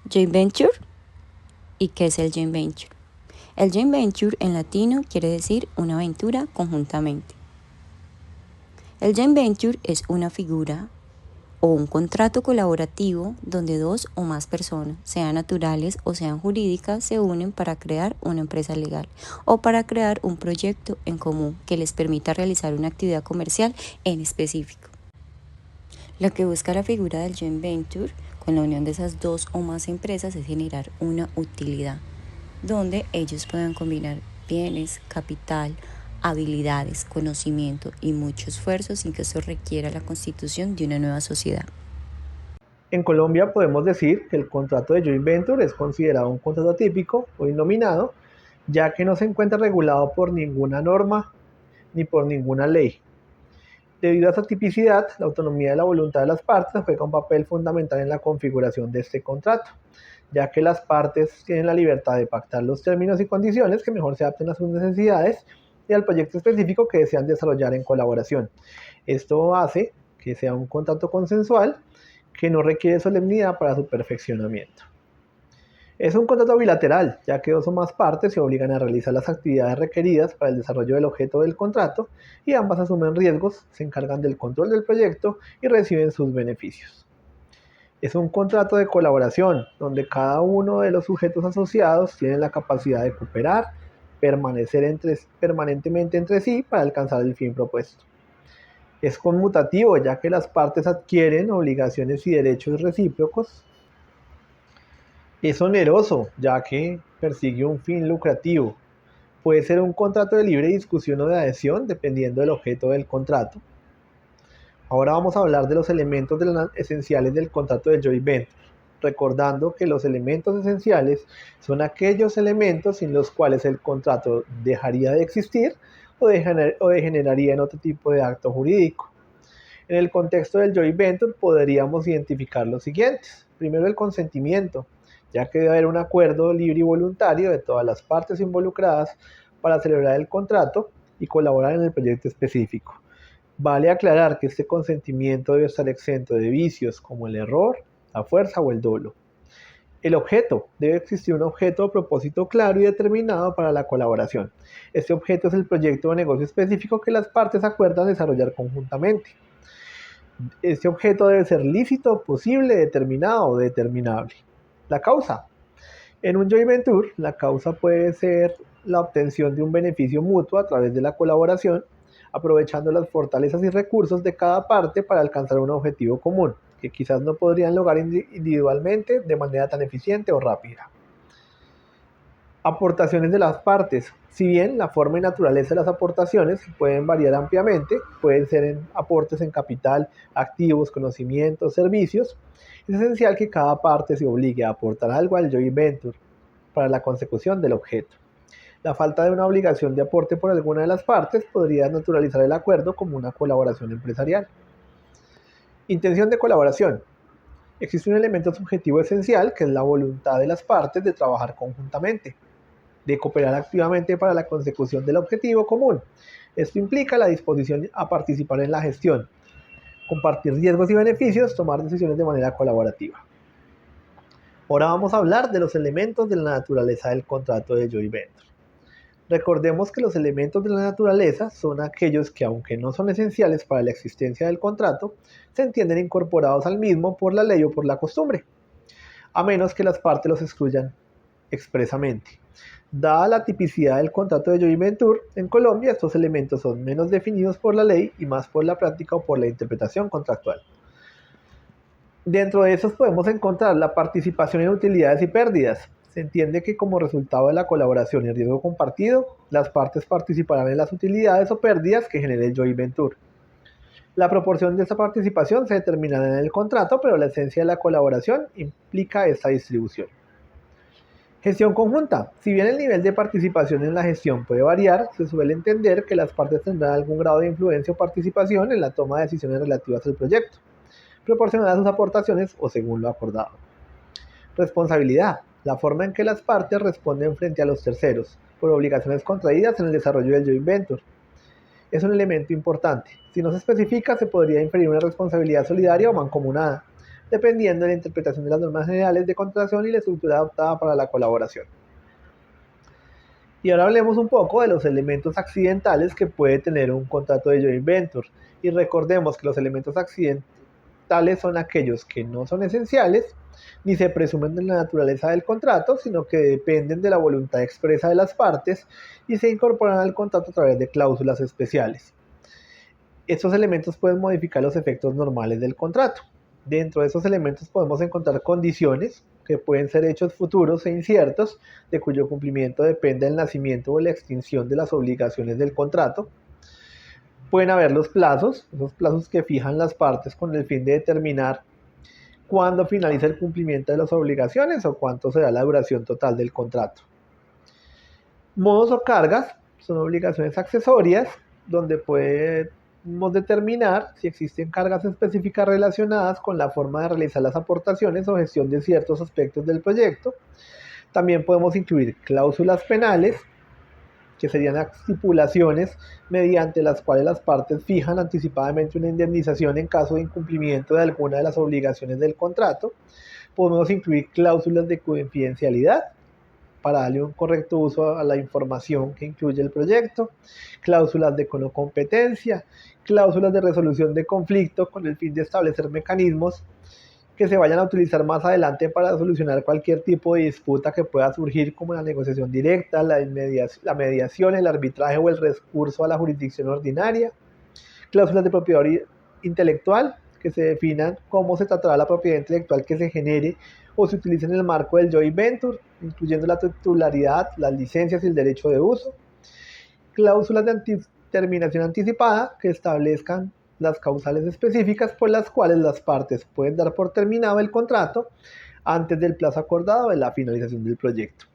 Joint venture. ¿Y qué es el joint venture? El joint venture en latino quiere decir una aventura conjuntamente. El joint venture es una figura o un contrato colaborativo donde dos o más personas, sean naturales o sean jurídicas, se unen para crear una empresa legal o para crear un proyecto en común que les permita realizar una actividad comercial en específico. Lo que busca la figura del joint venture con la unión de esas dos o más empresas es generar una utilidad, donde ellos puedan combinar bienes, capital, habilidades, conocimiento y mucho esfuerzo sin que eso requiera la constitución de una nueva sociedad. En Colombia podemos decir que el contrato de joint venture es considerado un contrato atípico o innominado, ya que no se encuentra regulado por ninguna norma ni por ninguna ley. Debido a esta tipicidad, la autonomía de la voluntad de las partes juega un papel fundamental en la configuración de este contrato, ya que las partes tienen la libertad de pactar los términos y condiciones que mejor se adapten a sus necesidades y al proyecto específico que desean desarrollar en colaboración. Esto hace que sea un contrato consensual que no requiere solemnidad para su perfeccionamiento. Es un contrato bilateral, ya que dos o más partes se obligan a realizar las actividades requeridas para el desarrollo del objeto del contrato y ambas asumen riesgos, se encargan del control del proyecto y reciben sus beneficios. Es un contrato de colaboración, donde cada uno de los sujetos asociados tiene la capacidad de cooperar, permanentemente entre sí para alcanzar el fin propuesto. Es conmutativo, ya que las partes adquieren obligaciones y derechos recíprocos. Es oneroso, ya que persigue un fin lucrativo. Puede ser un contrato de libre discusión o de adhesión, dependiendo del objeto del contrato. Ahora vamos a hablar de los elementos esenciales del contrato de joint venture, recordando que los elementos esenciales son aquellos elementos sin los cuales el contrato dejaría de existir o degeneraría en otro tipo de acto jurídico. En el contexto del joint venture podríamos identificar los siguientes. Primero, el consentimiento, ya que debe haber un acuerdo libre y voluntario de todas las partes involucradas para celebrar el contrato y colaborar en el proyecto específico. Vale aclarar que este consentimiento debe estar exento de vicios como el error, la fuerza o el dolo. El objeto. Debe existir un objeto o propósito claro y determinado para la colaboración. Este objeto es el proyecto o negocio específico que las partes acuerdan desarrollar conjuntamente. Este objeto debe ser lícito, posible, determinado o determinable. La causa. En un joint venture, la causa puede ser la obtención de un beneficio mutuo a través de la colaboración, aprovechando las fortalezas y recursos de cada parte para alcanzar un objetivo común, que quizás no podrían lograr individualmente de manera tan eficiente o rápida. Aportaciones de las partes. Si bien la forma y naturaleza de las aportaciones pueden variar ampliamente, pueden ser aportes en capital, activos, conocimientos, servicios, es esencial que cada parte se obligue a aportar algo al joint venture para la consecución del objeto. La falta de una obligación de aporte por alguna de las partes podría naturalizar el acuerdo como una colaboración empresarial. Intención de colaboración. Existe un elemento subjetivo esencial que es la voluntad de las partes de trabajar conjuntamente, de cooperar activamente para la consecución del objetivo común. Esto implica la disposición a participar en la gestión, compartir riesgos y beneficios, tomar decisiones de manera colaborativa. Ahora vamos a hablar de los elementos de la naturaleza del contrato de joint venture. Recordemos que los elementos de la naturaleza son aquellos que, aunque no son esenciales para la existencia del contrato, se entienden incorporados al mismo por la ley o por la costumbre, a menos que las partes los excluyan expresamente. Dada la tipicidad del contrato de joint venture, en Colombia estos elementos son menos definidos por la ley y más por la práctica o por la interpretación contractual. Dentro de esos podemos encontrar la participación en utilidades y pérdidas. Se entiende que como resultado de la colaboración y riesgo compartido, las partes participarán en las utilidades o pérdidas que genere el joint venture. La proporción de esta participación se determinará en el contrato, pero la esencia de la colaboración implica esta distribución. Gestión conjunta. Si bien el nivel de participación en la gestión puede variar, se suele entender que las partes tendrán algún grado de influencia o participación en la toma de decisiones relativas al proyecto, proporcionadas a sus aportaciones o según lo acordado. Responsabilidad. La forma en que las partes responden frente a los terceros, por obligaciones contraídas en el desarrollo del joint venture. Es un elemento importante. Si no se especifica, se podría inferir una responsabilidad solidaria o mancomunada, dependiendo de la interpretación de las normas generales de contratación y la estructura adoptada para la colaboración. Y ahora hablemos un poco de los elementos accidentales que puede tener un contrato de joint venture. Y recordemos que los elementos accidentales son aquellos que no son esenciales, ni se presumen de la naturaleza del contrato, sino que dependen de la voluntad expresa de las partes y se incorporan al contrato a través de cláusulas especiales. Estos elementos pueden modificar los efectos normales del contrato. Dentro de esos elementos podemos encontrar condiciones que pueden ser hechos futuros e inciertos, de cuyo cumplimiento depende el nacimiento o la extinción de las obligaciones del contrato. Pueden haber los plazos, esos plazos que fijan las partes con el fin de determinar cuándo finaliza el cumplimiento de las obligaciones o cuánto será la duración total del contrato. Modos o cargas son obligaciones accesorias, donde podemos determinar si existen cargas específicas relacionadas con la forma de realizar las aportaciones o gestión de ciertos aspectos del proyecto. También podemos incluir cláusulas penales, que serían estipulaciones mediante las cuales las partes fijan anticipadamente una indemnización en caso de incumplimiento de alguna de las obligaciones del contrato. Podemos incluir cláusulas de confidencialidad para darle un correcto uso a la información que incluye el proyecto, cláusulas de competencia, cláusulas de resolución de conflicto con el fin de establecer mecanismos que se vayan a utilizar más adelante para solucionar cualquier tipo de disputa que pueda surgir, como la negociación directa, la mediación, el arbitraje o el recurso a la jurisdicción ordinaria. Cláusulas de propiedad intelectual, que se definan cómo se tratará la propiedad intelectual que se genere o se utilice en el marco del joint venture, incluyendo la titularidad, las licencias y el derecho de uso. Cláusulas de terminación anticipada, que establezcan las causales específicas por las cuales las partes pueden dar por terminado el contrato antes del plazo acordado de la finalización del proyecto.